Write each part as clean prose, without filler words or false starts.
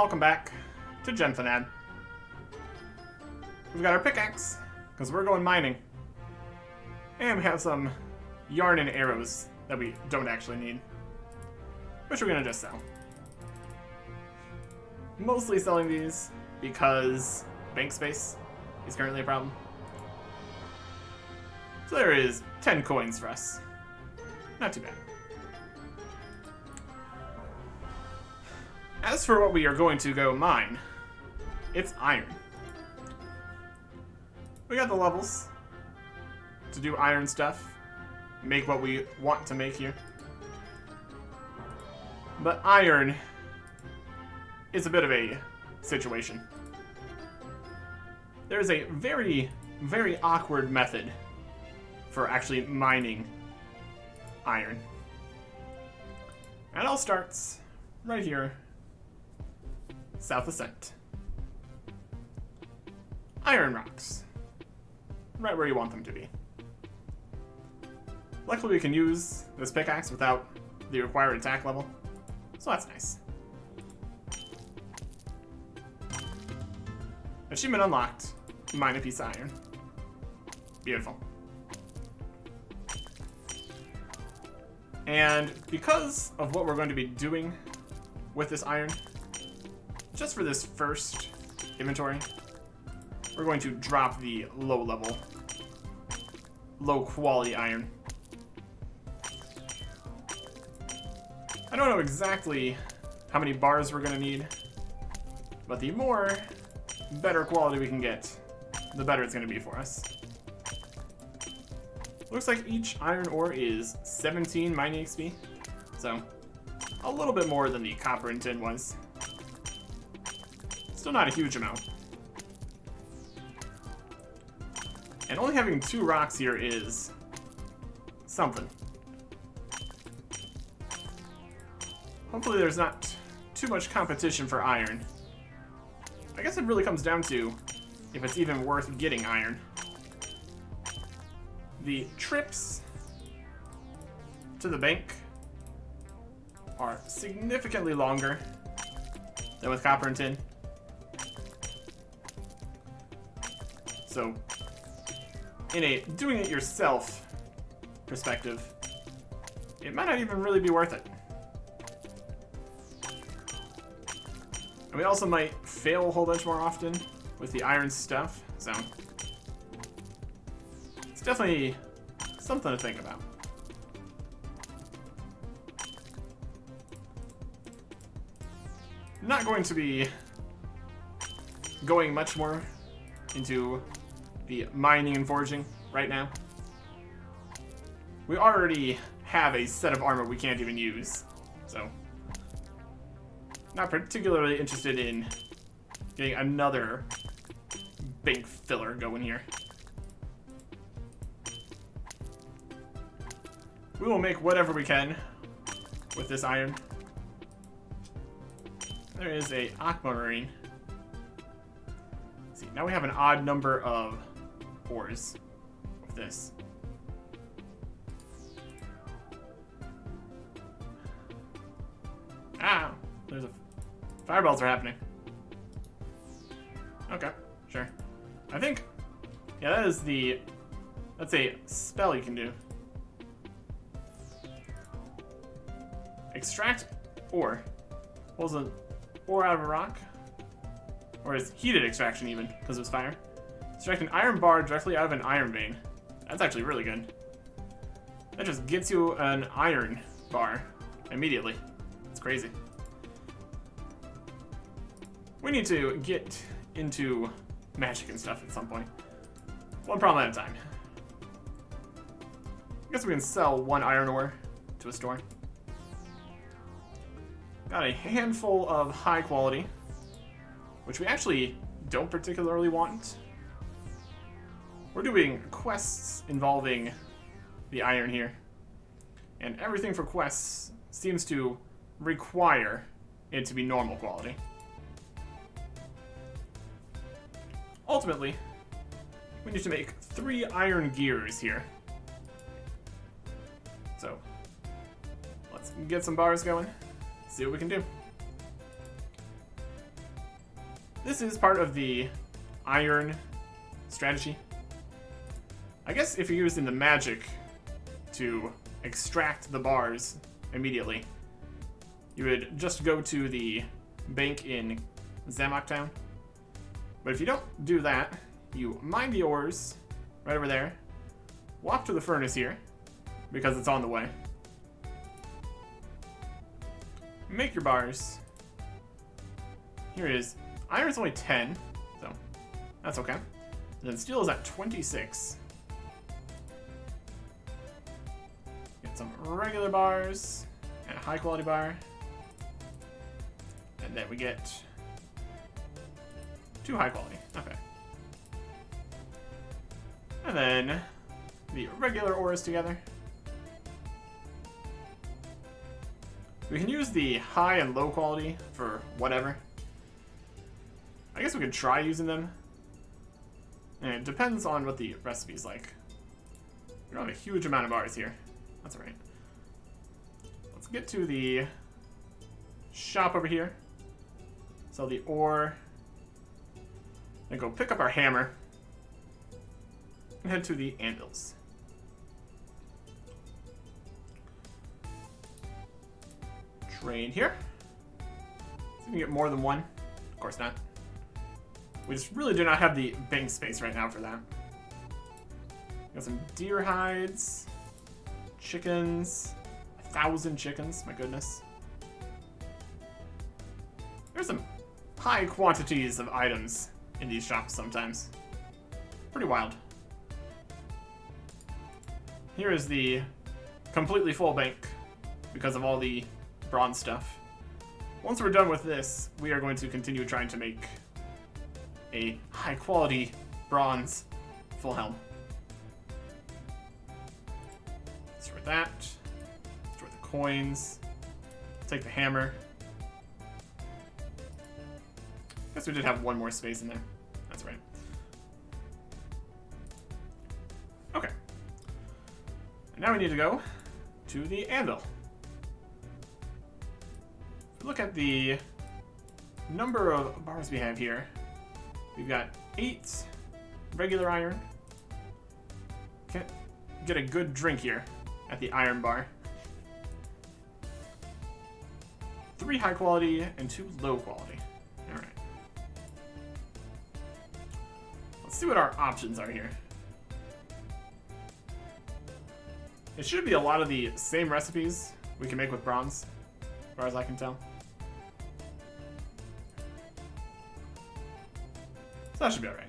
welcome back to Genfanad. We've got our pickaxe, because we're going mining. And we have some yarn and arrows that we don't actually need, which we're going to just sell. Mostly selling these because bank space is currently a problem. So there is 10 coins for us. Not too bad. As for what we are going to go mine, it's iron. We got the levels to do iron stuff, make what we want to make here. But iron is a bit of a situation. There's a very, very awkward method for actually mining iron. And it all starts right here, South Ascent. Iron rocks. Right where you want them to be. Luckily we can use this pickaxe without the required attack level, so that's nice. Achievement unlocked. Mine a piece of iron. Beautiful. And because of what we're going to be doing with this iron, just for this first inventory, we're going to drop the low-level, low-quality iron. I don't know exactly how many bars we're going to need, but the more better quality we can get, the better it's going to be for us. Looks like each iron ore is 17 mining XP, so a little bit more than the copper and tin was. Still not a huge amount. And only having 2 rocks here is something. Hopefully there's not too much competition for iron. I guess it really comes down to if it's even worth getting iron. The trips to the bank are significantly longer than with copper and tin. So, in a doing it yourself perspective, it might not even really be worth it. And we also might fail a whole bunch more often with the iron stuff, so it's definitely something to think about. I'm not going to be going much more into the mining and forging right now. We already have a set of armor we can't even use, so not particularly interested in getting another bank filler going here. We will make whatever we can with this iron. There is a aquamarine. Let's see, now we have an odd number of ores with this. Ah, there's a fireballs are happening. Okay, sure. I think, yeah, that's a spell you can do. Extract ore. Pulls an ore out of a rock. Or is heated extraction even, because it's fire. Extract an iron bar directly out of an iron vein. That's actually really good. That just gets you an iron bar immediately. It's crazy. We need to get into magic and stuff at some point. One problem at a time. I guess we can sell 1 iron ore to a store. Got a handful of high quality, which we actually don't particularly want. We're doing quests involving the iron here, and everything for quests seems to require it to be normal quality. Ultimately, we need to make 3 iron gears here. So, let's get some bars going, see what we can do. This is part of the iron strategy. I guess if you're using the magic to extract the bars immediately, you would just go to the bank in Zamok Town. But if you don't do that, you mine the ores right over there, walk to the furnace here, because it's on the way. Make your bars. Here it is. Iron's only 10, so that's okay. And then steel is at 26. Get some regular bars and a high quality bar. And then we get 2 high quality. Okay. And then the regular ores together. We can use the high and low quality for whatever. I guess we could try using them. And it depends on what the recipe's like. We don't have a huge amount of bars here. That's alright. Let's get to the shop over here. Sell the ore. Then go pick up our hammer. And head to the anvils. Trade here. See if we can get more than one. Of course not. We just really do not have the bank space right now for that. Got some deer hides, chickens, 1,000 chickens, my goodness. There's some high quantities of items in these shops sometimes. Pretty wild. Here is the completely full bank because of all the bronze stuff. Once we're done with this, we are going to continue trying to make a high quality bronze full helm. Store that. Store the coins. Take the hammer. Guess we did have one more space in there. That's right. Okay. And now we need to go to the anvil. If we look at the number of bars we have here, we've got 8 regular iron. Can't get a good drink here at the iron bar. 3 high quality and 2 low quality. Alright. Let's see what our options are here. It should be a lot of the same recipes we can make with bronze, as far as I can tell. So that should be alright.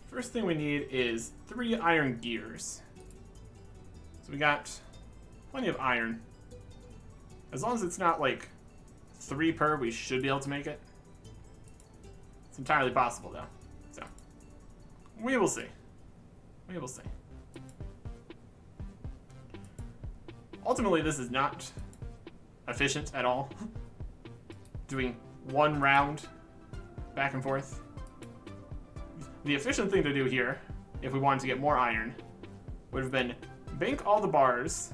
First thing we need is 3 iron gears. So we got plenty of iron. As long as it's not like 3 per, we should be able to make it. It's entirely possible though. So we will see. We will see. Ultimately, this is not efficient at all. Doing 1 round back and forth. The efficient thing to do here, if we wanted to get more iron, would have been bank all the bars,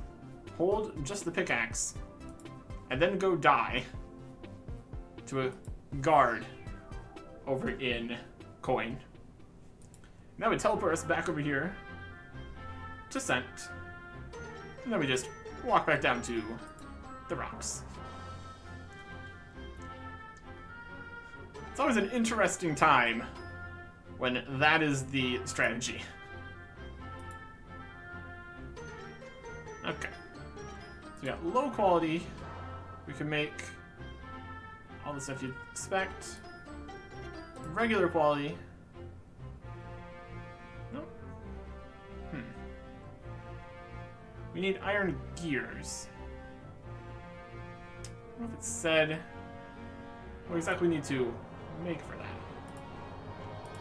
hold just the pickaxe, and then go die to a guard over in coin. And that would teleport us back over here to Scent. And then we just walk back down to the rocks. It's always an interesting time when that is the strategy. Okay. So we got low quality. We can make all the stuff you'd expect. Regular quality. Nope. We need iron gears. I don't know if it said what exactly we need to make for that.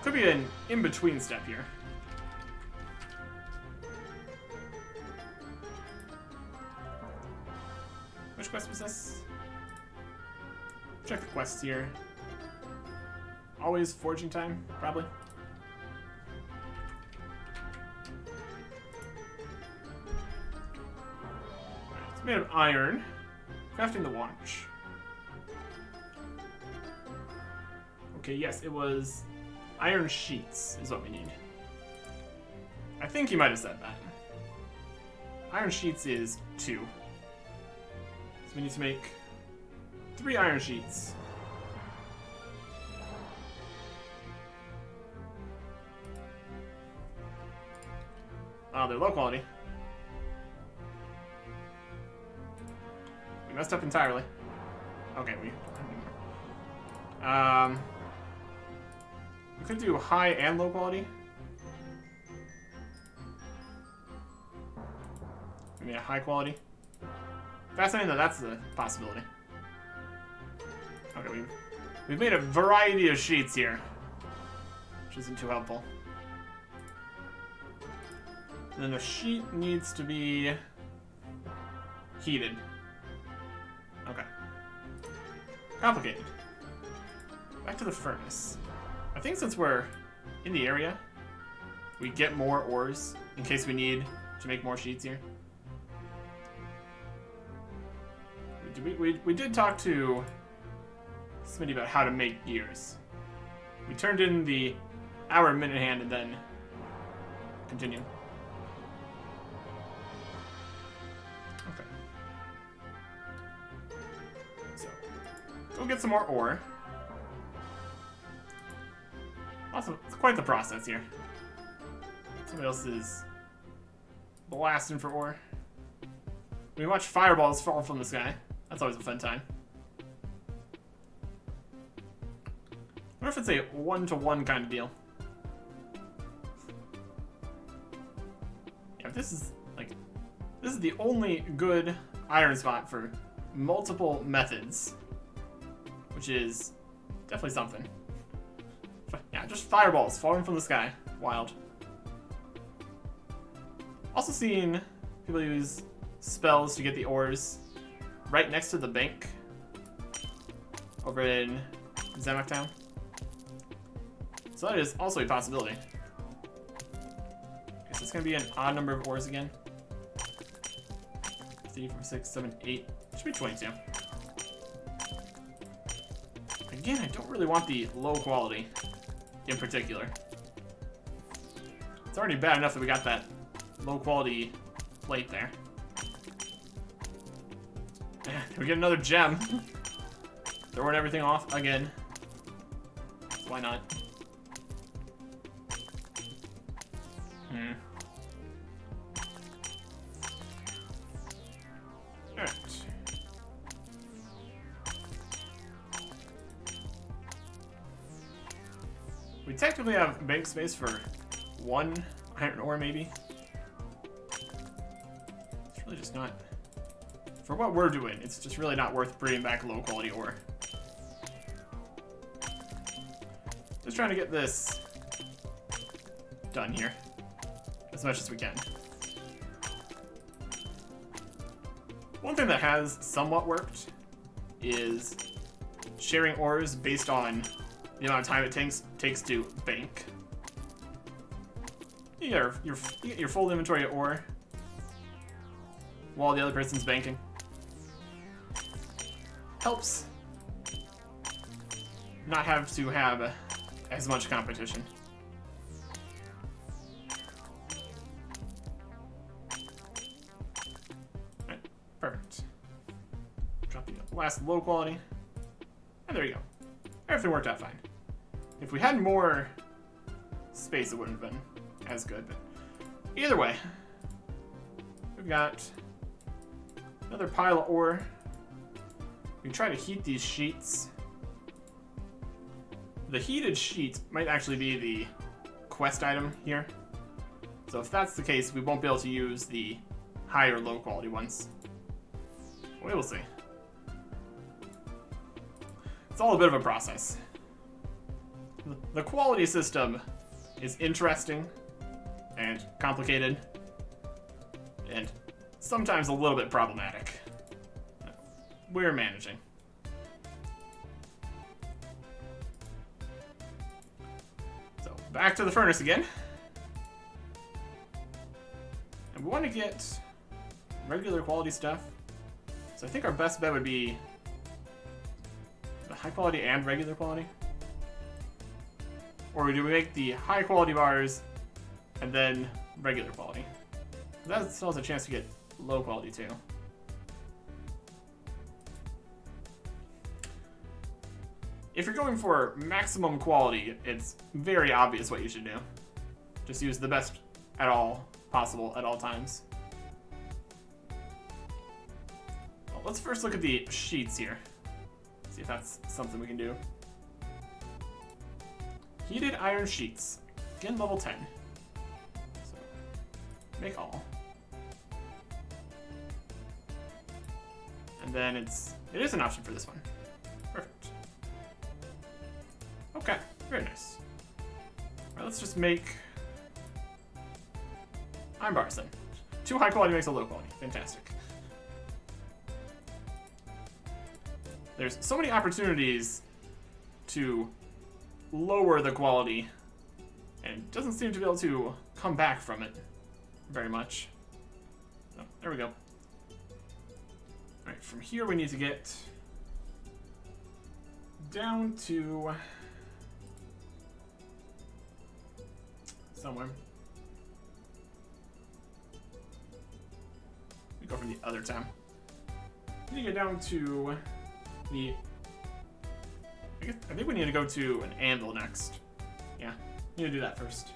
Could be an in-between step here. Which quest was this? Check the quests here. Always forging time, probably. It's made of iron. Crafting the watch. Okay, yes, it was iron sheets is what we need. I think he might have said that. Iron sheets is 2. So we need to make 3 iron sheets. Oh, they're low quality. We messed up entirely. Okay, we could do high and low quality. Maybe a high quality. Fascinating that that's a possibility. Okay, we've made a variety of sheets here, which isn't too helpful. And then the sheet needs to be heated. Okay. Complicated. Back to the furnace. I think since we're in the area, we get more ores in case we need to make more sheets here. We did talk to Smitty about how to make gears. We turned in the hour and minute hand and then continue. Okay. So, go get some more ore. Also, it's quite the process here. Somebody else is blasting for ore. We watch fireballs fall from the sky. That's always a fun time. I wonder if it's a 1-to-1 kind of deal. Yeah, this is the only good iron spot for multiple methods, which is definitely something. Yeah, just fireballs falling from the sky. Wild. Also seen people use spells to get the ores right next to the bank over in Zamak Town. So that is also a possibility. Guess it's gonna be an odd number of ores again. 3, 4, 6, 7, 8. It should be 22. Again, I don't really want the low quality in particular. It's already bad enough that we got that low quality plate there. Can we get another gem? Throwing everything off again. Why not? Alright. We technically have bank space for 1 iron ore, maybe. It's really just not... For what we're doing, it's just really not worth bringing back low quality ore. Just trying to get this done here as much as we can. One thing that has somewhat worked is sharing ores based on the amount of time it takes to bank. You get your full inventory of ore while the other person's banking. Helps not have to have as much competition. Alright, perfect. Drop the last low quality. And there you go. Everything worked out fine. If we had more space, it wouldn't have been as good, but either way, we've got another pile of ore. We can try to heat these sheets. The heated sheet might actually be the quest item here. So if that's the case, we won't be able to use the high or low quality ones. We will see. It's all a bit of a process. The quality system is interesting and complicated and sometimes a little bit problematic. We're managing. So, back to the furnace again. And we want to get regular quality stuff. So I think our best bet would be the high quality and regular quality. Or do we make the high quality bars and then regular quality? That still has a chance to get low quality too. If you're going for maximum quality, it's very obvious what you should do. Just use the best at all possible at all times. Well, let's first look at the sheets here. See if that's something we can do. Heated iron sheets. Again, level 10. So, make all. And then it is an option for this one. Perfect. Okay, very nice. Alright, let's just make iron bars then. 2 high quality makes a low quality. Fantastic. There's so many opportunities to lower the quality, and it doesn't seem to be able to come back from it very much. Oh, there we go. Alright, from here we need to get down to somewhere. We go from the other town. We need to get down to the... I think we need to go to an anvil next. Yeah, we need to do that first.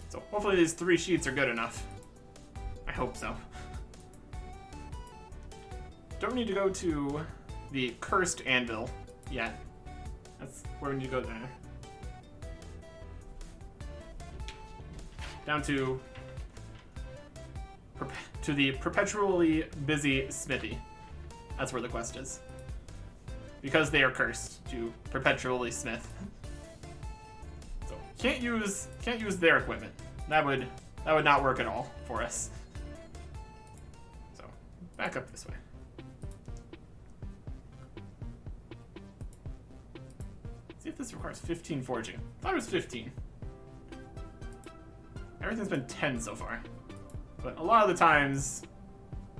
So hopefully these 3 sheets are good enough. I hope so. Don't need to go to the cursed anvil yet. That's where we need to go there. Down to the perpetually busy smithy. That's where the quest is. Because they are cursed to perpetually smith. So can't use their equipment. That would not work at all for us. So back up this way. See if this requires 15 foraging. I thought it was 15. Everything's been 10 so far. But a lot of the times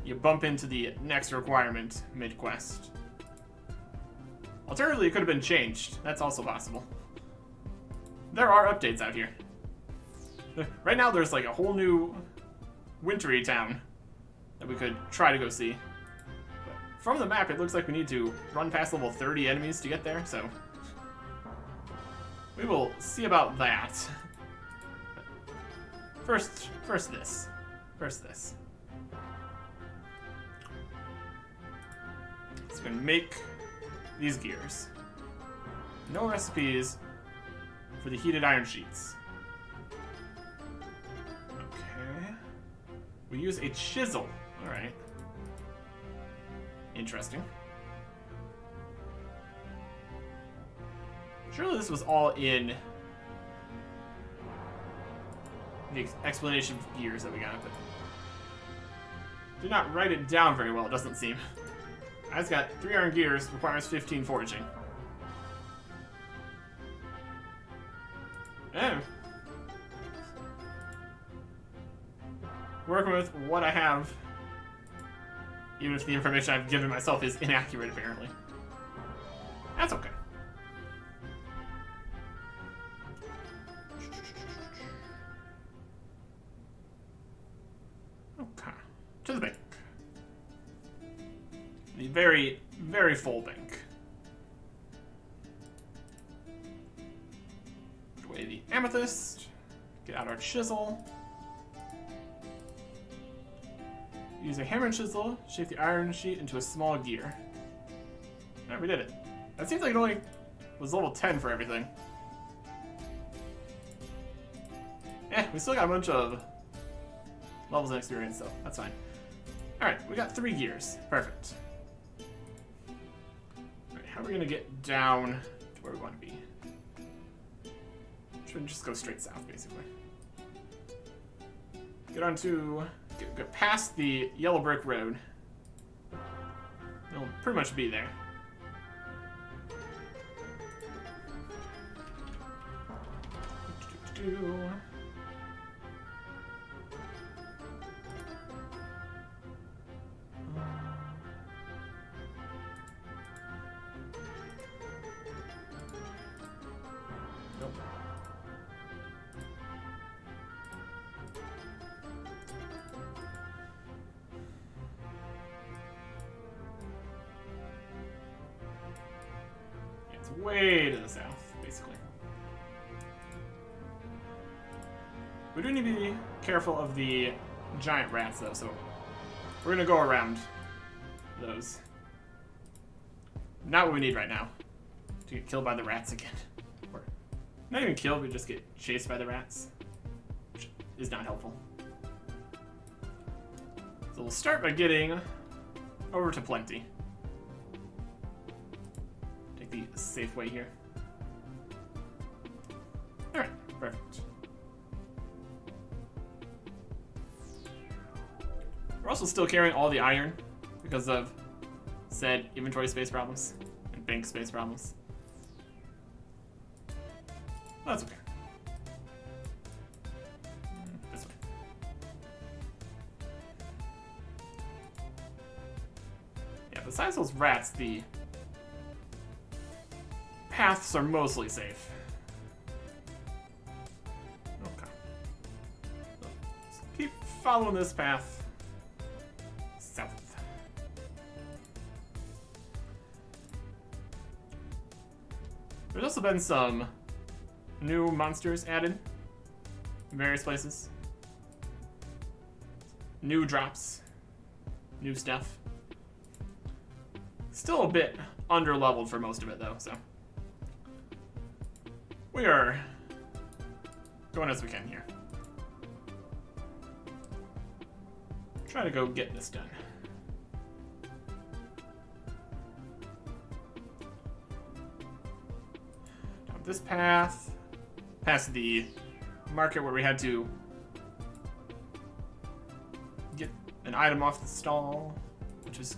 you bump into the next requirement mid-quest. Alternatively, it could have been changed. That's also possible. There are updates out here. Right now, there's like a whole new wintry town that we could try to go see. But from the map, it looks like we need to run past level 30 enemies to get there, so we will see about that. First this. So we're gonna make these gears. No recipes for the heated iron sheets. Okay. We use a chisel. Alright. Interesting. Surely this was all in the explanation for gears that we got, but did not write it down very well, it doesn't seem. I just got 3 iron gears, requires 15 foraging. And working with what I have, even if the information I've given myself is inaccurate, apparently. That's okay. Okay. To the bank. The very, very full bank. Put away the amethyst. Get out our chisel. Use a hammer and chisel. Shape the iron sheet into a small gear. Alright, we did it. That seems like it only was level 10 for everything. We still got a bunch of levels and experience, so that's fine. Alright, we got 3 gears. Perfect. Alright, how are we gonna get down to where we want to be? Should just go straight south, basically. Get on to... Get past the yellow brick road. It'll pretty much be there. way to the south, basically. We do need to be careful of the giant rats, though, so we're gonna go around those. Not what we need right now. To get killed by the rats again. Or not even killed, but just get chased by the rats. Which is not helpful. So we'll start by getting over to plenty. Take the safe way here. Alright, perfect. We're also still carrying all the iron because of said inventory space problems and bank space problems. Well, that's okay. This way. Yeah, besides those rats, the paths are mostly safe. Okay. So keep following this path south. There's also been some new monsters added in various places. New drops. New stuff. Still a bit under-leveled for most of it, though, so. We are going as we can here. Try to go get this done. Down this path. Past the market where we had to get an item off the stall, which is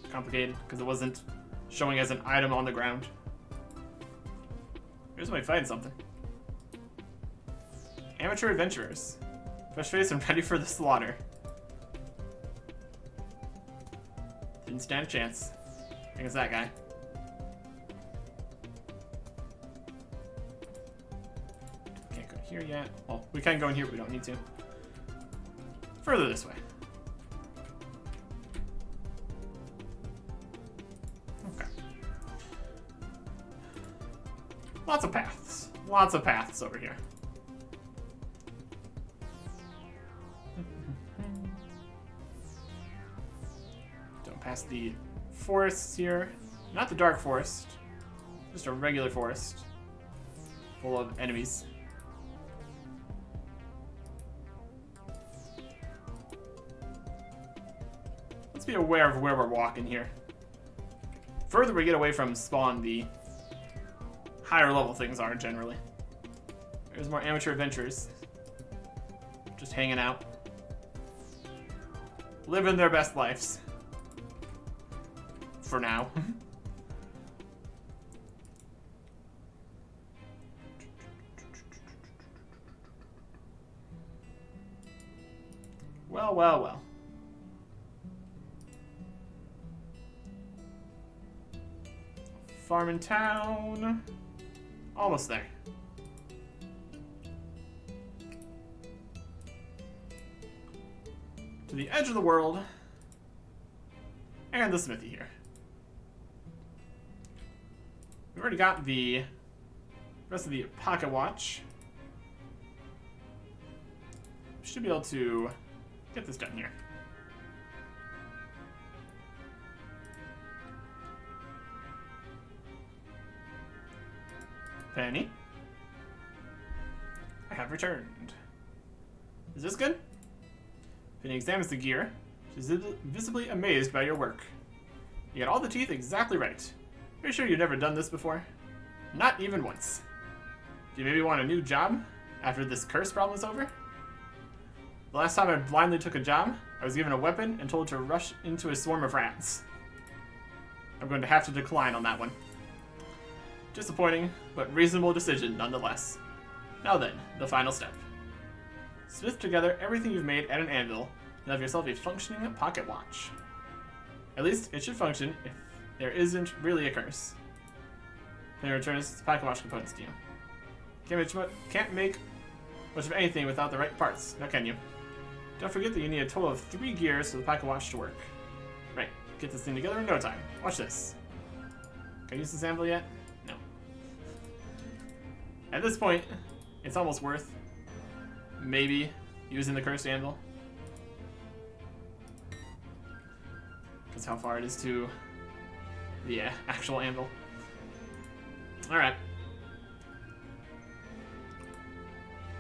complicated because it wasn't showing as an item on the ground. Here's somebody fighting something. Amateur adventurers. Fresh face and ready for the slaughter. Didn't stand a chance. I think it's that guy. Can't go here yet. Well, we can go in here, but we don't need to. Further this way. Okay. Lots of paths. Lots of paths over here. Don't pass the forests here. Not the dark forest. Just a regular forest. Full of enemies. Let's be aware of where we're walking here. Further we get away from spawn, the higher level things are generally. There's more amateur adventurers. Just hanging out. Living their best lives. For now. Well, well, well. Farm in town. Almost there. To the edge of the world. And the smithy here. We've already got the rest of the pocket watch. Should be able to get this done here. Penny, I have returned. Is this good? Penny examines the gear. She's visibly amazed by your work. You got all the teeth exactly right. Are you sure you've never done this before? Not even once. Do you maybe want a new job after this curse problem is over? The last time I blindly took a job, I was given a weapon and told to rush into a swarm of rats. I'm going to have to decline on that one. Disappointing, but reasonable decision nonetheless. Now then, the final step. Smith together everything you've made at an anvil and have yourself a functioning pocket watch. At least it should function if there isn't really a curse. Then it returns the pocket watch components to you. Can't make much of anything without the right parts, now can you? Don't forget that you need a total of 3 gears for the pocket watch to work. Right, get this thing together in no time. Watch this. Can I use this anvil yet? No. At this point, it's almost worth maybe using the cursed anvil. Because how far it is to the actual anvil. Alright.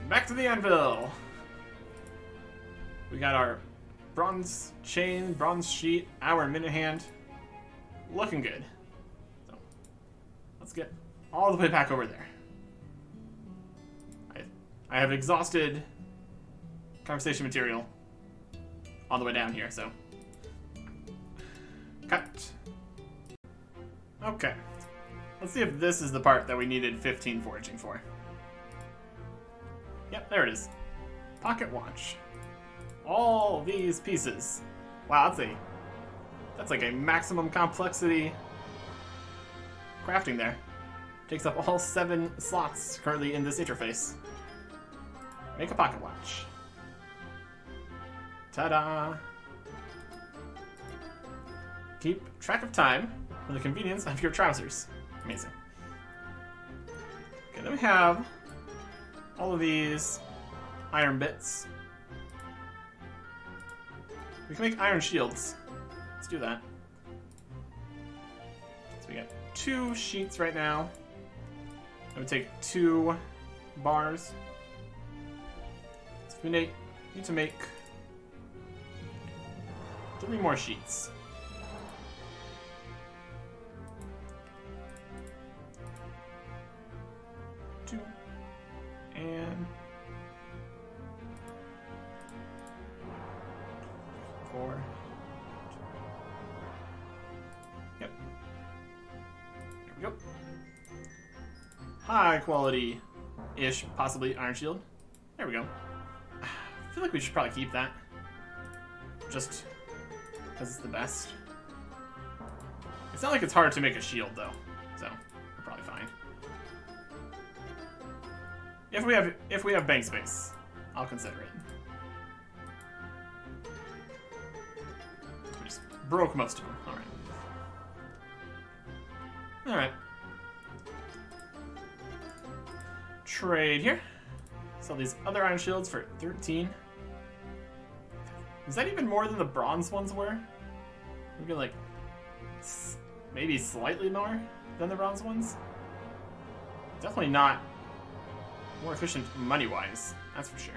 Back to the anvil. We got our bronze chain, bronze sheet, our minute hand. Looking good. So, let's get all the way back over there. I have exhausted conversation material on the way down here, so. Cut. Okay. Let's see if this is the part that we needed 15 foraging for. Yep, there it is. Pocket watch. All these pieces. Wow, that's like a maximum complexity crafting there. Takes up all 7 slots currently in this interface. Make a pocket watch. Ta-da! Keep track of time for the convenience of your trousers. Amazing. Okay, then we have all of these iron bits. We can make iron shields. Let's do that. So we got 2 sheets right now. I would take 2 bars. So we need to make 3 more sheets. And 4. Yep. There we go. High quality-ish, possibly iron shield. There we go. I feel like we should probably keep that. Just because it's the best. It's not like it's hard to make a shield though, so we're probably fine. If we have bank space, I'll consider it. We just broke most of them. Alright. Alright. Trade here. Sell these other iron shields for 13. Is that even more than the bronze ones were? Maybe like maybe slightly more than the bronze ones? Definitely not more efficient money-wise, that's for sure.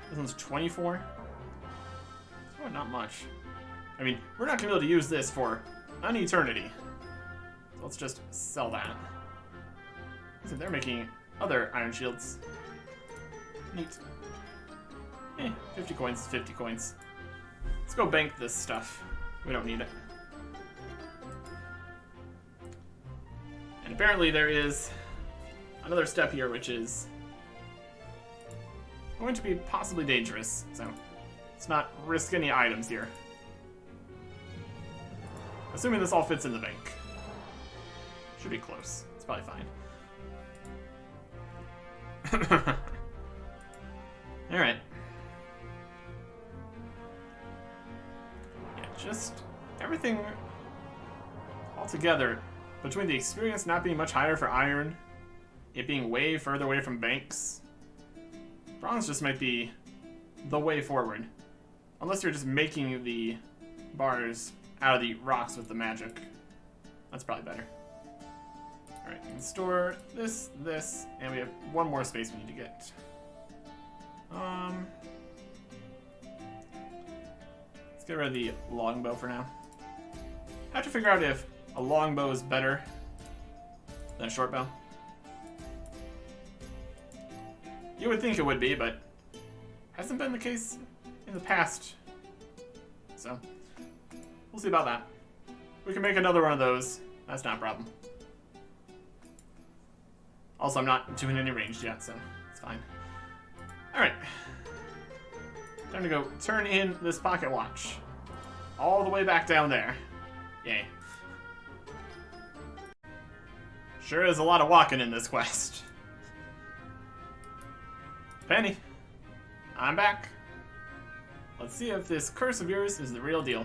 This one's 24. Oh, not much. I mean, we're not gonna be able to use this for an eternity. So let's just sell that. So they're making other iron shields. Neat. 50 coins is 50 coins. Let's go bank this stuff. We don't need it. And apparently there is another step here which is going to be possibly dangerous, so let's not risk any items here. Assuming this all fits in the bank. Should be close. It's probably fine. Alright. Yeah, just everything all together. Between the experience not being much higher for iron, it being way further away from banks, bronze just might be the way forward. Unless you're just making the bars out of the rocks with the magic. That's probably better. Alright, we can store this, and we have one more space we need to get. Let's get rid of the longbow for now. I have to figure out if a longbow is better than a short bow. You would think it would be, but hasn't been the case in the past. So, we'll see about that. We can make another one of those. That's not a problem. Also, I'm not doing any ranged yet, so it's fine. Alright. Time to go turn in this pocket watch. All the way back down there. Yay. Sure is a lot of walking in this quest. Penny, I'm back. Let's see if this curse of yours is the real deal.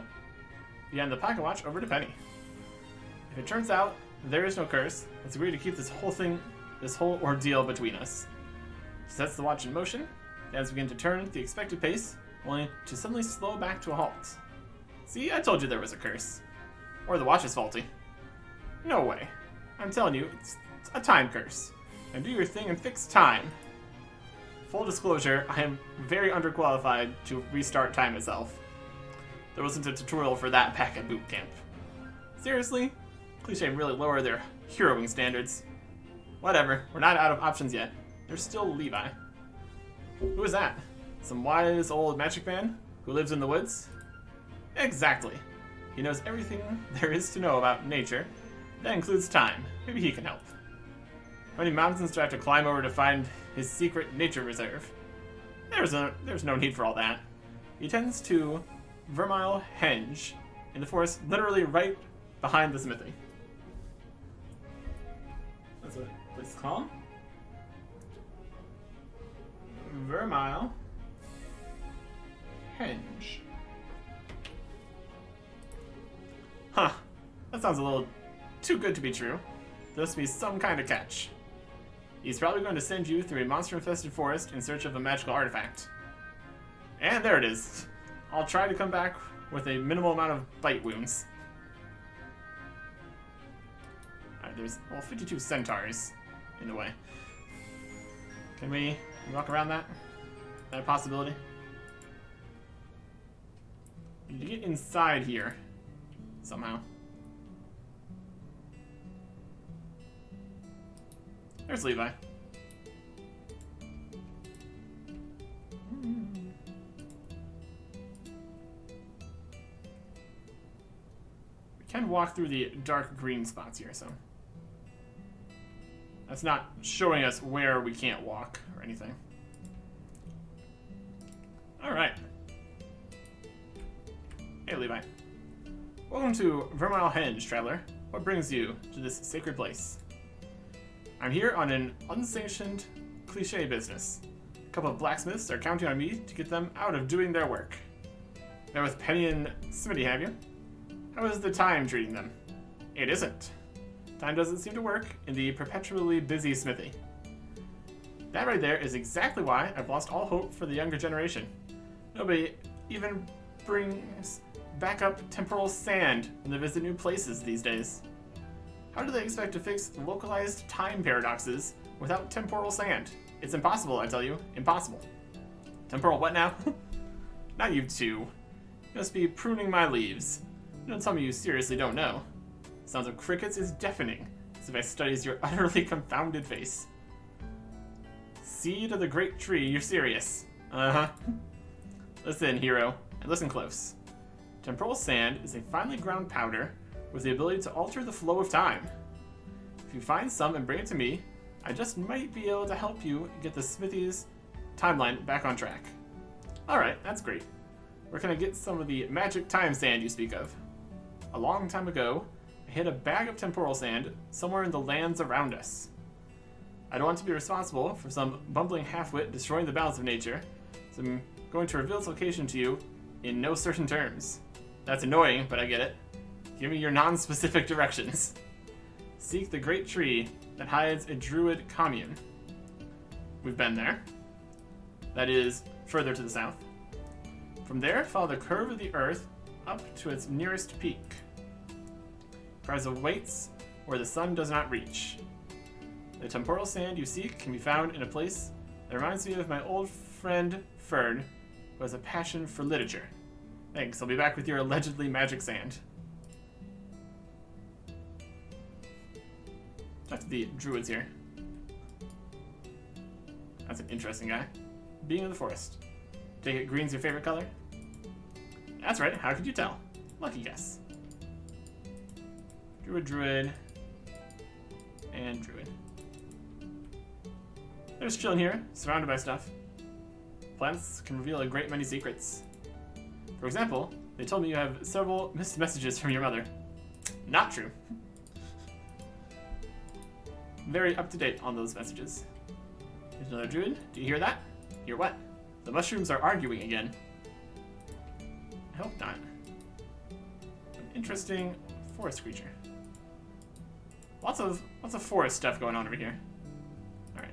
Hand the pocket watch over to Penny. If it turns out there is no curse. Let's agree to keep this whole ordeal between us. She sets the watch in motion. The hands begin to turn at the expected pace, only to suddenly slow back to a halt. See, I told you there was a curse. Or the watch is faulty. No way. I'm telling you, it's a time curse. And do your thing and fix time. Full disclosure, I am very underqualified to restart time itself. There wasn't a tutorial for that back at boot camp. Seriously? Cliché really lower their heroing standards. Whatever, we're not out of options yet. There's still Levi. Who is that? Some wise old magic man who lives in the woods? Exactly. He knows everything there is to know about nature. That includes time. Maybe he can help. How many mountains do I have to climb over to find his secret nature reserve? There's no need for all that. He tends to Vermile Henge in the forest, literally right behind the smithy. That's what this is called. Vermile Henge. Huh. That sounds a little too good to be true. There must be some kind of catch. He's probably going to send you through a monster-infested forest in search of a magical artifact. And there it is. I'll try to come back with a minimal amount of bite wounds. Alright, there's 52 centaurs in the way. Can we walk around that? Is that a possibility? We need to get inside here somehow. There's Levi. We can walk through the dark green spots here, so that's not showing us where we can't walk or anything. Alright. Hey, Levi. Welcome to Vermile Henge, traveler. What brings you to this sacred place? I'm here on an unsanctioned cliché business. A couple of blacksmiths are counting on me to get them out of doing their work. Met with Penny and Smitty, have you? How is the time treating them? It isn't. Time doesn't seem to work in the perpetually busy smithy. That right there is exactly why I've lost all hope for the younger generation. Nobody even brings back up temporal sand when they visit new places these days. How do they expect to fix localized time paradoxes without temporal sand? It's impossible, I tell you. Impossible. Temporal what now? Not you two. You must be pruning my leaves. Don't tell me you seriously don't know. The sounds of crickets is deafening, as if I studies your utterly confounded face. Seed of the great tree, you're serious. Uh-huh. Listen, hero, and listen close. Temporal sand is a finely ground powder with the ability to alter the flow of time. If you find some and bring it to me, I just might be able to help you get the Smithy's timeline back on track. Alright, that's great. Where can I get some of the magic time sand you speak of? A long time ago, I hid a bag of temporal sand somewhere in the lands around us. I don't want to be responsible for some bumbling half-wit destroying the balance of nature, so I'm going to reveal its location to you in no certain terms. That's annoying, but I get it. Give me your non-specific directions. Seek the great tree that hides a druid commune. We've been there. That is further to the south. From there, follow the curve of the earth up to its nearest peak. Prize awaits where the sun does not reach. The temporal sand you seek can be found in a place that reminds me of my old friend Fern, who has a passion for literature. Thanks, I'll be back with your allegedly magic sand. Talk to the druids here. That's an interesting guy. Being in the forest. Take it green's your favorite color? That's right, how could you tell? Lucky guess. Druid, and druid. They're just chilling here, surrounded by stuff. Plants can reveal a great many secrets. For example, they told me you have several missed messages from your mother. Not true. Very up to date on those messages. There's another druid. Do you hear that? Hear what? The mushrooms are arguing again. I hope not. An interesting forest creature. Lots of forest stuff going on over here. Alright.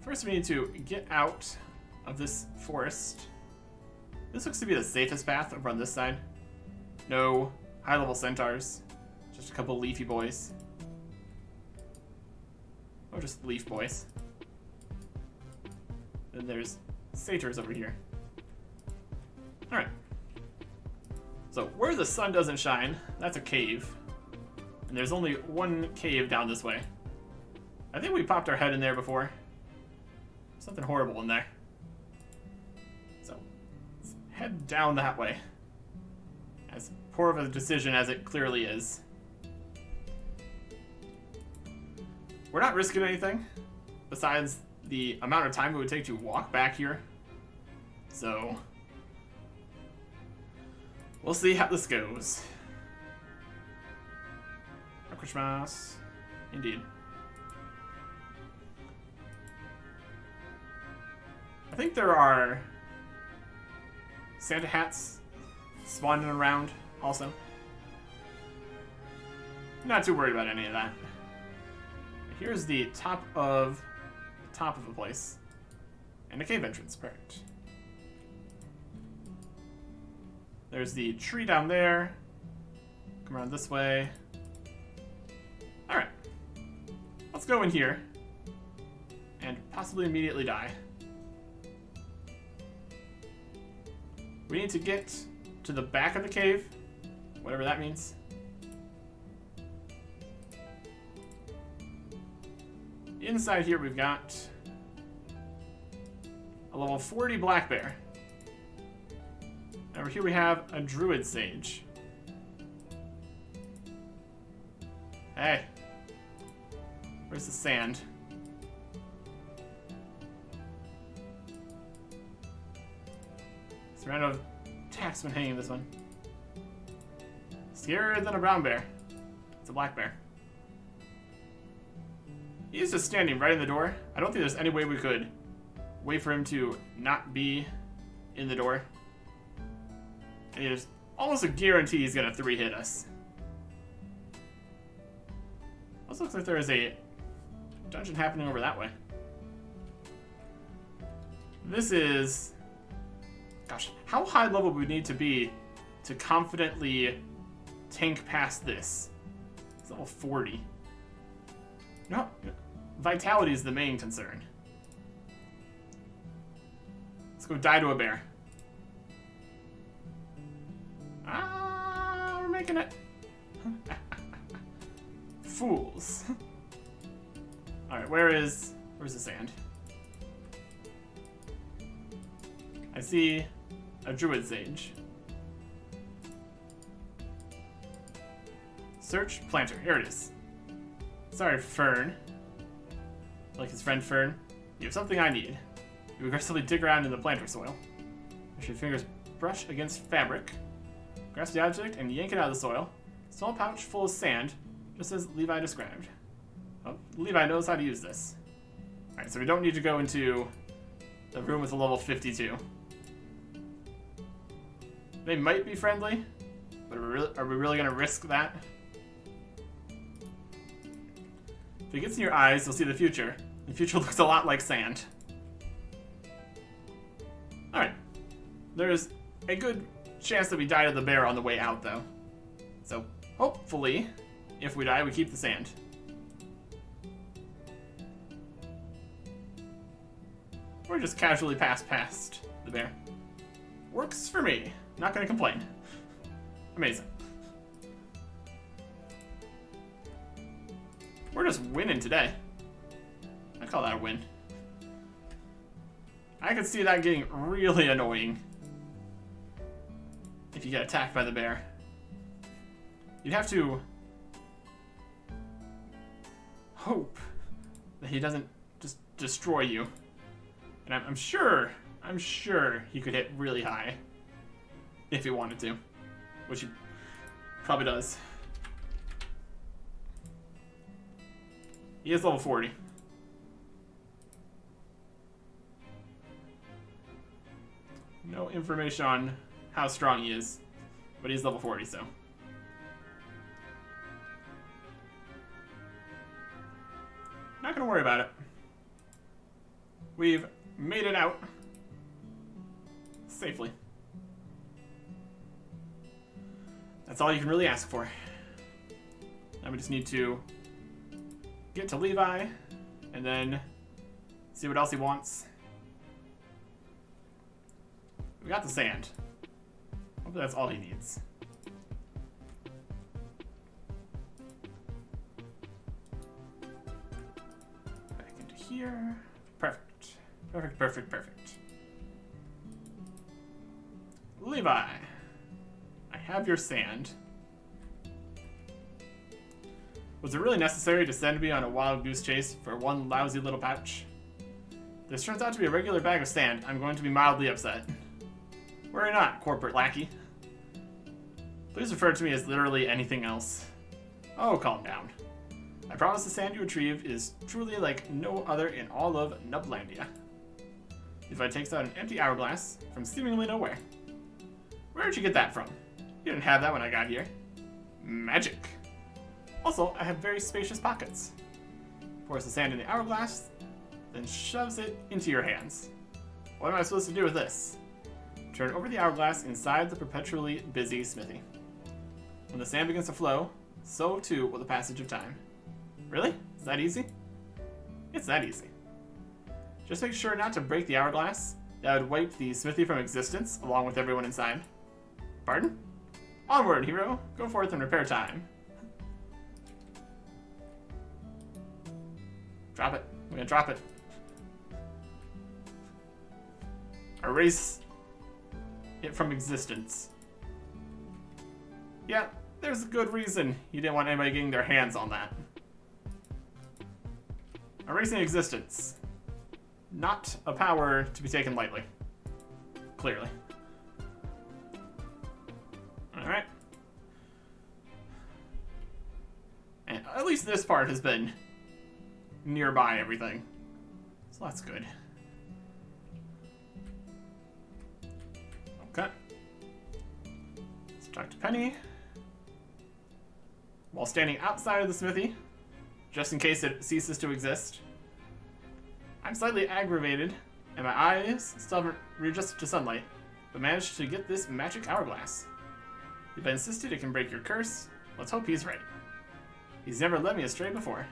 First we need to get out of this forest. This looks to be the safest path over on this side. No high-level centaurs. Just a couple leafy boys. Or just leaf boys. Then there's satyrs over here. Alright. So, where the sun doesn't shine, that's a cave. And there's only one cave down this way. I think we popped our head in there before. Something horrible in there. So, let's head down that way. As poor of a decision as it clearly is. We're not risking anything, besides the amount of time it would take to walk back here. So, we'll see how this goes. Akushimasu. Indeed. I think there are Santa hats spawning around also. Not too worried about any of that. Here's the top of a place. And a cave entrance, perfect. There's the tree down there. Come around this way. Alright. Let's go in here. And possibly immediately die. We need to get to the back of the cave. Whatever that means. Inside here we've got a level 40 black bear. Over here we have a druid sage. Hey. Where's the sand? Surrounded with taxman hanging this one. Scarier than a brown bear. It's a black bear. He's just standing right in the door. I don't think there's any way we could wait for him to not be in the door. And there's almost a guarantee he's gonna 3-hit us. Also looks like there is a dungeon happening over that way. This is... Gosh, how high level would we need to be to confidently tank past this? It's level 40. No, vitality is the main concern. Let's go die to a bear. Ah, we're making it. Fools. Alright, where's the sand? I see a druid sage. Search planter. Here it is. Sorry, Fern. Like his friend Fern. You have something I need. You aggressively dig around in the planter soil. As your fingers brush against fabric. Grasp the object and yank it out of the soil. Small pouch full of sand, just as Levi described. Oh, Levi knows how to use this. Alright, so we don't need to go into the room with a level 52. They might be friendly, but are we really going to risk that? If it gets in your eyes, you'll see the future. The future looks a lot like sand. Alright. There's a good chance that we die to the bear on the way out, though. So, hopefully, if we die, we keep the sand. Or just casually pass past the bear. Works for me. Not gonna complain. Amazing. We're just winning today. I call that a win. I could see that getting really annoying if you get attacked by the bear. You'd have to hope that he doesn't just destroy you. And I'm sure he could hit really high if he wanted to, which he probably does. He is level 40. No information on how strong he is, but he's level 40, so. not going to worry about it. We've made it out safely. That's all you can really ask for. Now we just need to get to Levi and then see what else he wants. We got the sand. Hopefully that's all he needs. Back into here. Perfect. Perfect, perfect, perfect. Levi, I have your sand. Was it really necessary to send me on a wild goose chase for one lousy little pouch? If this turns out to be a regular bag of sand, I'm going to be mildly upset. Worry not, corporate lackey. Please refer to me as literally anything else. Oh, calm down. I promise the sand you retrieve is truly like no other in all of Nublandia. Levi takes out an empty hourglass from seemingly nowhere. Where did you get that from? You didn't have that when I got here. Magic. Also, I have very spacious pockets. Pours the sand in the hourglass, then shoves it into your hands. What am I supposed to do with this? Turn over the hourglass inside the perpetually busy smithy. When the sand begins to flow, so too will the passage of time. Really? Is that easy? It's that easy. Just make sure not to break the hourglass. That would wipe the smithy from existence, along with everyone inside. Pardon? Onward, hero. Go forth and repair time. Drop it. I'm gonna drop it. Erase it from existence. Yeah, there's a good reason you didn't want anybody getting their hands on that. Erasing existence. Not a power to be taken lightly. Clearly. Alright. And at least this part has been nearby everything. So that's good. Okay. Let's talk to Penny. While standing outside of the smithy, just in case it ceases to exist. I'm slightly aggravated, and my eyes still haven't readjusted to sunlight, but managed to get this magic hourglass. If I insisted it can break your curse, let's hope he's right. He's never led me astray before.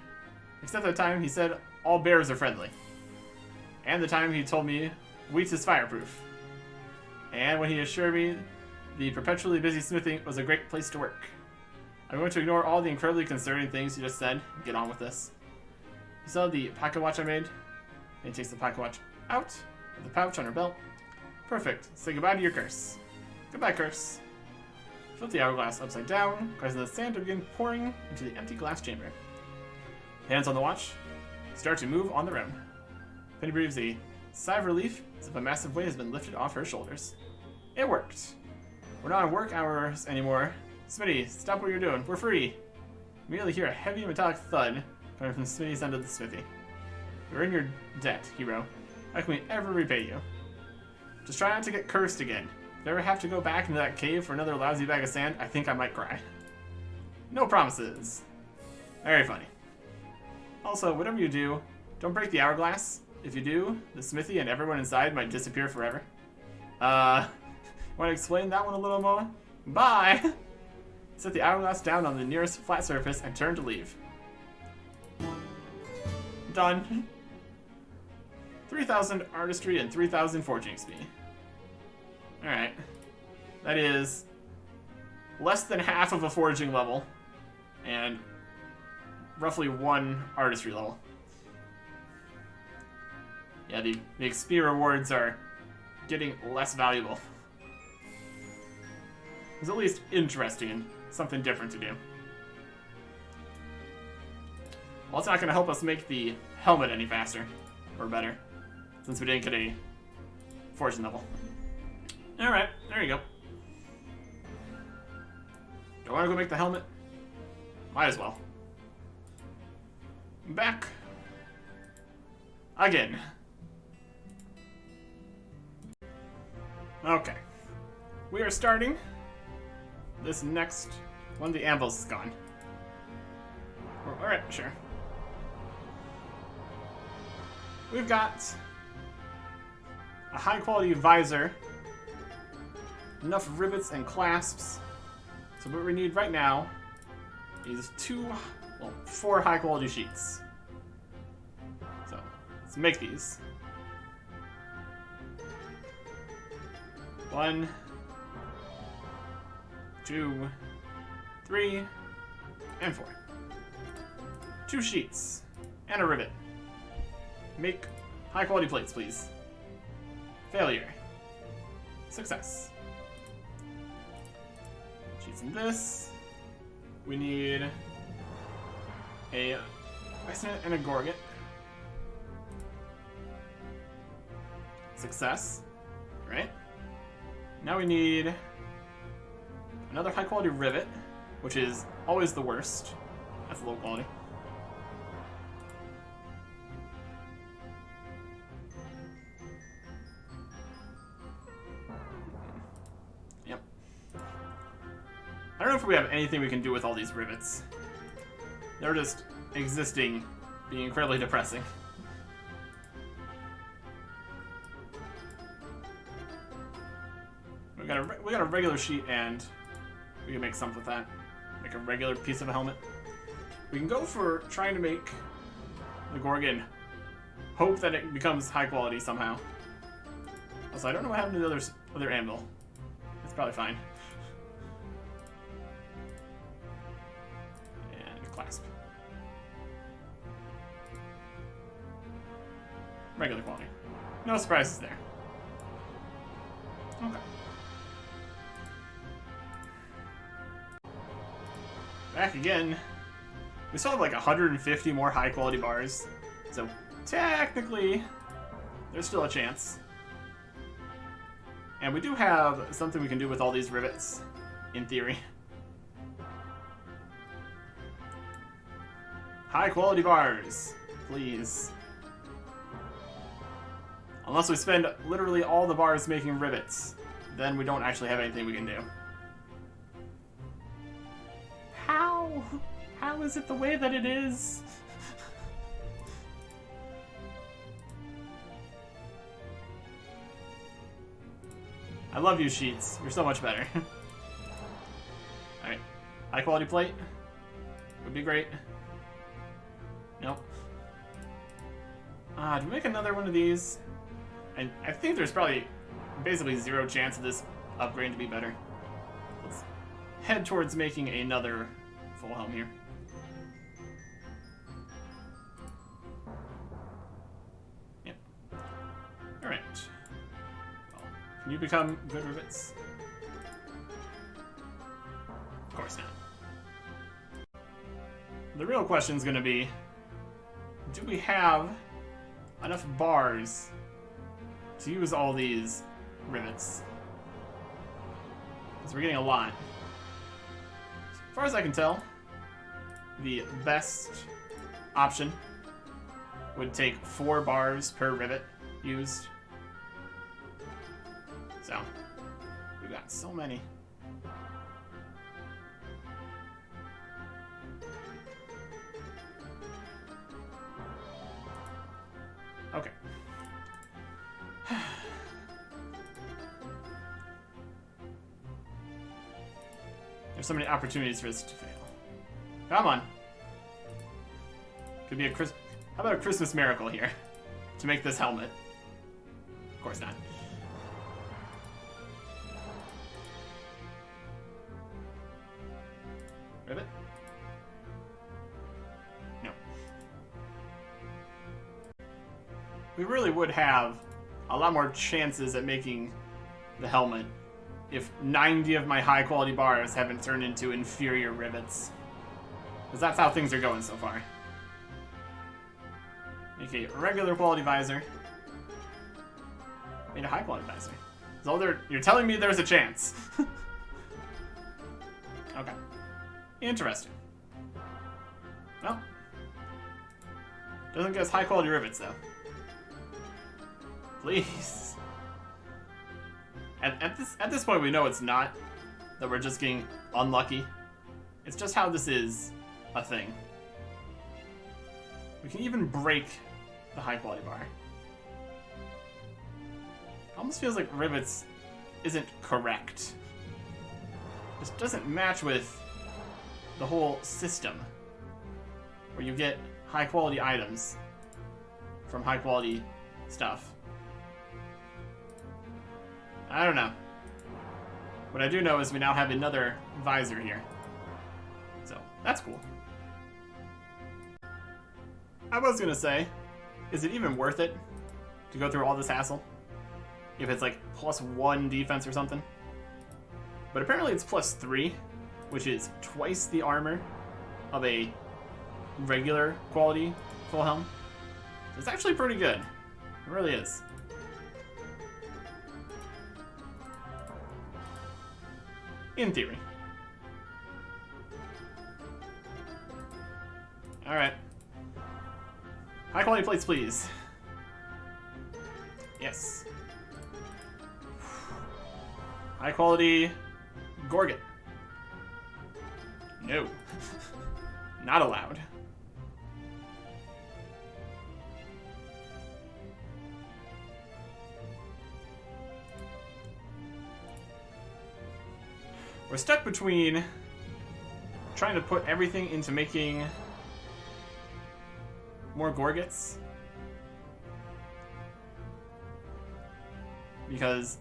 Except the time he said all bears are friendly. And the time he told me wheat is fireproof. And when he assured me the perpetually busy smithing was a great place to work. I'm going to ignore all the incredibly concerning things you just said and get on with this. You saw the pocket watch I made? And he takes the pocket watch out of the pouch on her belt. Perfect. Say goodbye to your curse. Goodbye, curse. Flip the hourglass upside down, causing the sand to begin pouring into the empty glass chamber. Hands on the watch, start to move on the rim. Penny breathes a sigh of relief as if a massive weight has been lifted off her shoulders. It worked. We're not on work hours anymore. Smitty, stop what you're doing. We're free. Immediately hear a heavy metallic thud coming from Smitty's end of the smithy. You're in your debt, hero. How can we ever repay you? Just try not to get cursed again. If I ever have to go back into that cave for another lousy bag of sand, I think I might cry. No promises. Very funny. Also, whatever you do, don't break the hourglass. If you do, the smithy and everyone inside might disappear forever. Want to explain that one a little more? Bye! Set the hourglass down on the nearest flat surface and turn to leave. Done. 3,000 artistry and 3,000 forging XP. Alright. That is less than half of a forging level and roughly 1 artistry level. Yeah, the XP rewards are getting less valuable. It's at least interesting and something different to do. Well, it's not going to help us make the helmet any faster or better, since we didn't get a fortune level. Alright, there you go. Do I want to go make the helmet? Might as well. Back. Again. Okay. We are starting this next one. The anvil's is gone. Alright, sure. we've got a high quality visor, enough rivets and clasps. So what we need right now is 4 high quality sheets. So let's make these. 1, 2, 3, and 4. 2 sheets and a rivet. Make high quality plates, please. Failure. Success. Sheets in this. We need a Rose-Tinted and a Gorget. Success. Right? Now we need another high quality rivet, which is always the worst. That's low quality. Yep. I don't know if we have anything we can do with all these rivets. They're just existing, being incredibly depressing. We got a regular sheet, and we can make something with that. Make a regular piece of a helmet. We can go for trying to make the Gorgon. Hope that it becomes high quality somehow. Also, I don't know what happened to the other anvil. It's probably fine. And clasp. Regular quality. No surprises there. Okay. Back again. We still have like 150 more high quality bars, so technically there's still a chance. And we do have something we can do with all these rivets, in theory. High quality bars, please. Unless we spend literally all the bars making rivets, then we don't actually have anything we can do. How is it the way that it is? I love you, sheets. You're so much better. Alright. High quality plate. Would be great. Nope. Do we make another one of these? I think there's probably basically 0 chance of this upgrade to be better. Let's head towards making another full helm here. Yep. Alright. Well, can you become good rivets? Of course not. The real question is going to be, do we have enough bars to use all these rivets? Because we're getting a lot. As far as I can tell, the best option would take 4 bars per rivet used. So, we've got so many. Okay. There's so many opportunities for this to fail. Come on. Could be how about a Christmas miracle here to make this helmet? Of course not. Rivet? No. We really would have a lot more chances at making the helmet if 90 of my high quality bars haven't turned into inferior rivets. Because that's how things are going so far. Make a regular quality visor. Made a high quality visor. So you're telling me there's a chance. Okay. Interesting. Well. Doesn't get us high quality rivets though. Please. At this point we know it's not. That we're just getting unlucky. It's just how this is a thing. We can even break the high quality bar. almost feels like rivets isn't correct. Just doesn't match with the whole system where you get high quality items from high quality stuff. I don't know. What I do know is we now have another visor here. So, that's cool. I was gonna say, is it even worth it to go through all this hassle? If it's like +1 defense or something? But apparently it's +3, which is twice the armor of a regular quality full helm. It's actually pretty good. It really is. In theory. Alright. High quality plates, please. Yes. High quality Gorget. No. Not allowed. We're stuck between trying to put everything into making more Gorgets. Because,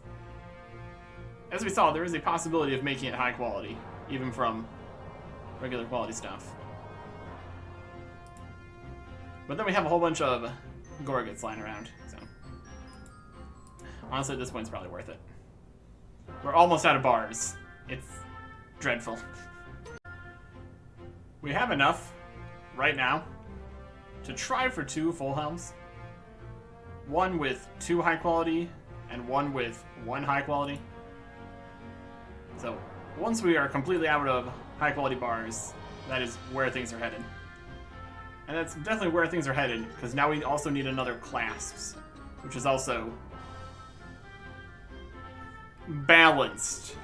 as we saw, there is a possibility of making it high quality, even from regular quality stuff. But then we have a whole bunch of Gorgets lying around, so honestly at this point it's probably worth it. We're almost out of bars. It's dreadful. We have enough right now to try for 2 full helms. One with 2 high quality and one with 1 high quality. So once we are completely out of high quality bars, that is where things are headed. And that's definitely where things are headed, because now we also need another clasps, which is also balanced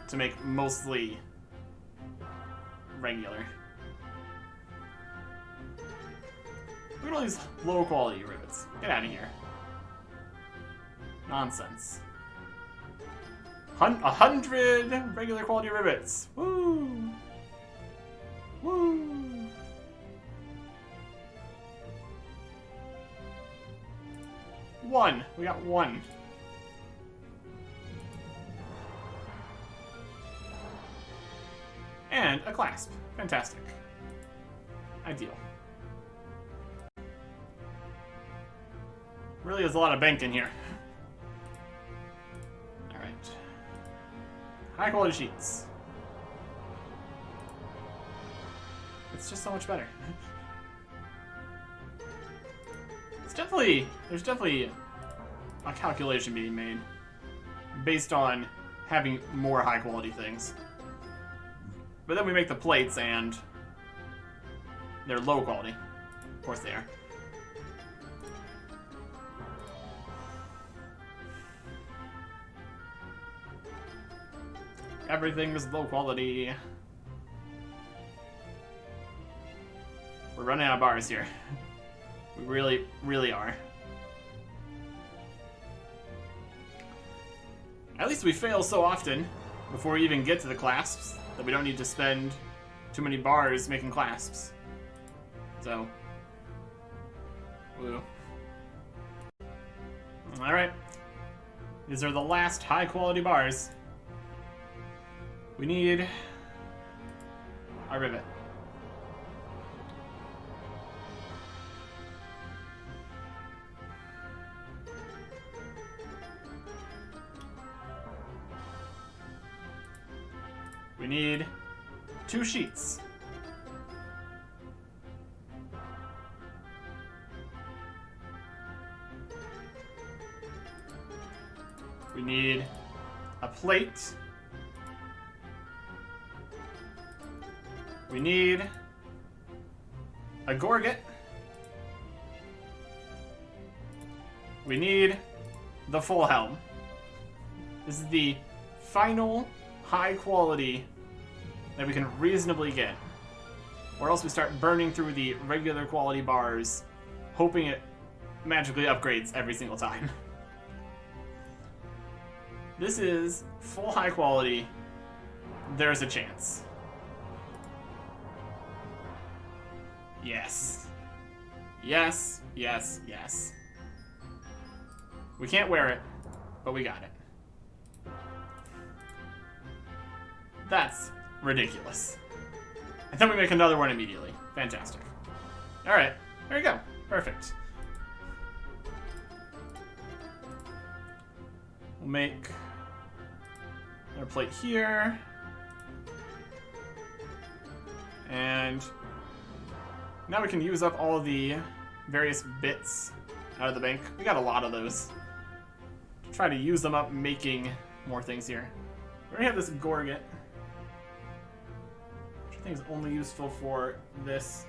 to make mostly regular. Look at all these low quality rivets. Get out of here. Nonsense. 100 regular quality rivets. Woo! Woo! One. We got 1. And a clasp. Fantastic. Ideal. Really is a lot of bank in here. Alright. High quality sheets. It's just so much better. There's definitely a calculation being made based on having more high quality things. But then we make the plates and they're low quality. Of course they are. Everything is low quality. We're running out of bars here. We really, really are. At least we fail so often before we even get to the clasps that we don't need to spend too many bars making clasps. So, woo. Alright. These are the last high quality bars. We need a rivet. We need 2 sheets. We need a plate. We need a Gorget. We need the full helm. This is the final high quality that we can reasonably get. Or else we start burning through the regular quality bars, hoping it magically upgrades every single time. This is full high quality. There's a chance. Yes. Yes, yes, yes. We can't wear it, but we got it. That's ridiculous. And then we make another one immediately. Fantastic. Alright, there you go. Perfect. We'll make another plate here. And now we can use up all of the various bits out of the bank. We got a lot of those. Try to use them up making more things here. We already have this Gorget, which I think is only useful for this.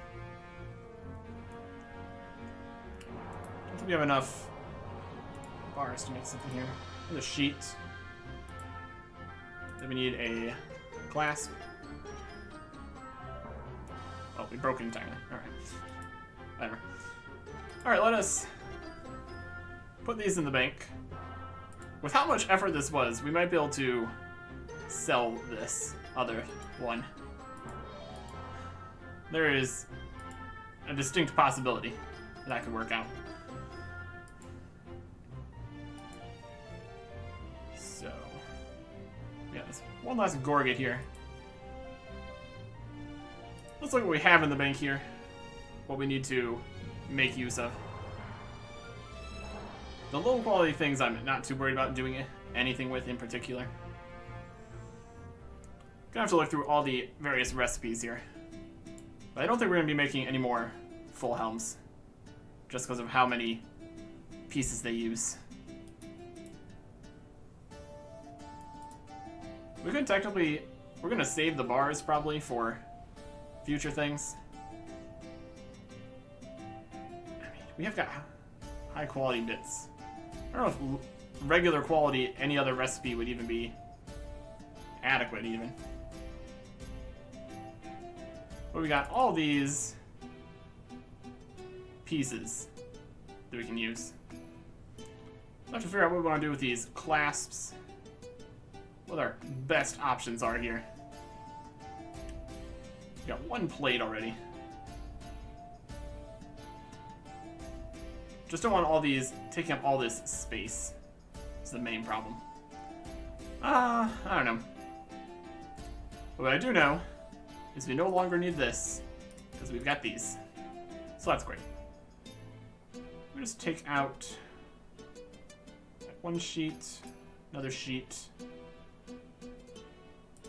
I don't think we have enough bars to make something here. The sheet. Then we need a clasp. Oh, we broke it entirely. Alright. Whatever. Alright, let us put these in the bank. With how much effort this was, we might be able to sell this other one. There is a distinct possibility that could work out. So, we got this one last Gorget here. Let's look at what we have in the bank here. What we need to make use of. The low quality things I'm not too worried about doing anything with in particular. Gonna have to look through all the various recipes here. But I don't think we're gonna be making any more full helms. Just because of how many pieces they use. We could technically... We're gonna save the bars probably for future things. I mean, we have got high quality bits. I don't know if regular quality, any other recipe would even be adequate even. But we got all these pieces that we can use. We'll have to figure out what we want to do with these clasps. What our best options are here. We got one plate already. Just don't want all these taking up all this space. It's the main problem. I don't know. But what I do know is we no longer need this because we've got these. So that's great. We just take out one sheet, another sheet.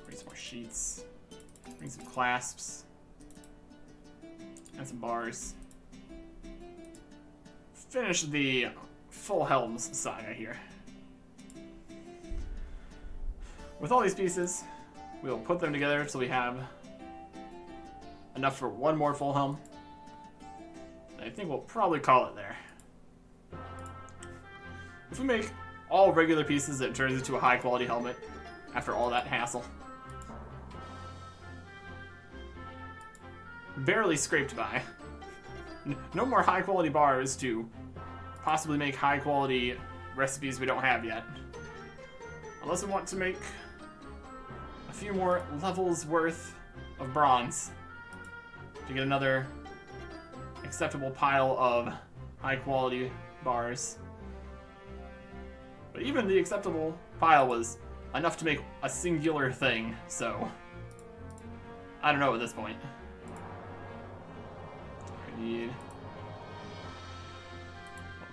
Bring some more sheets. Bring some clasps. And some bars. Finish the full helms saga here. With all these pieces, we'll put them together so we have enough for one more full helm. I think we'll probably call it there. If we make all regular pieces, it turns into a high quality helmet after all that hassle. Barely scraped by. No more high quality bars to possibly make high quality recipes we don't have yet. Unless we want to make a few more levels worth of bronze to get another acceptable pile of high quality bars. But even the acceptable pile was enough to make a singular thing, so I don't know at this point. I need...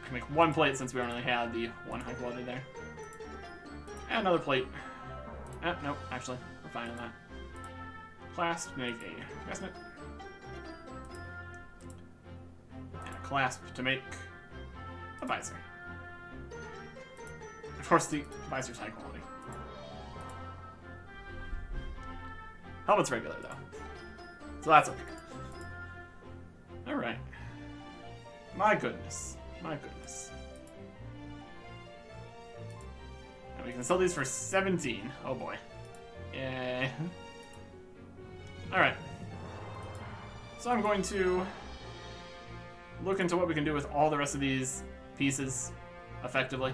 We can make one plate since we only had the one high quality there. And another plate. Nope, actually, we're fine on that. Clasp, make a investment. And a clasp to make a visor. Of course, the visor's high quality. Helmet's regular, though. So that's okay. Alright. My goodness. My goodness. And we can sell these for 17. Oh boy. Yeah. Alright. So I'm going to look into what we can do with all the rest of these pieces effectively.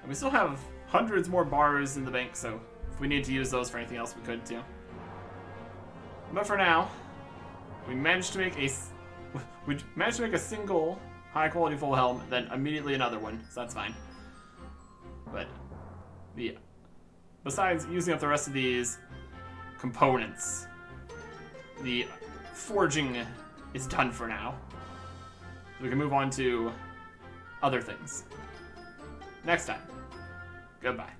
And we still have hundreds more bars in the bank, so if we need to use those for anything else, we could too. But for now, we managed to make a single high-quality full helm, then immediately another one, so that's fine. But besides using up the rest of these components, the forging is done for now. We can move on to other things. Next time. Goodbye.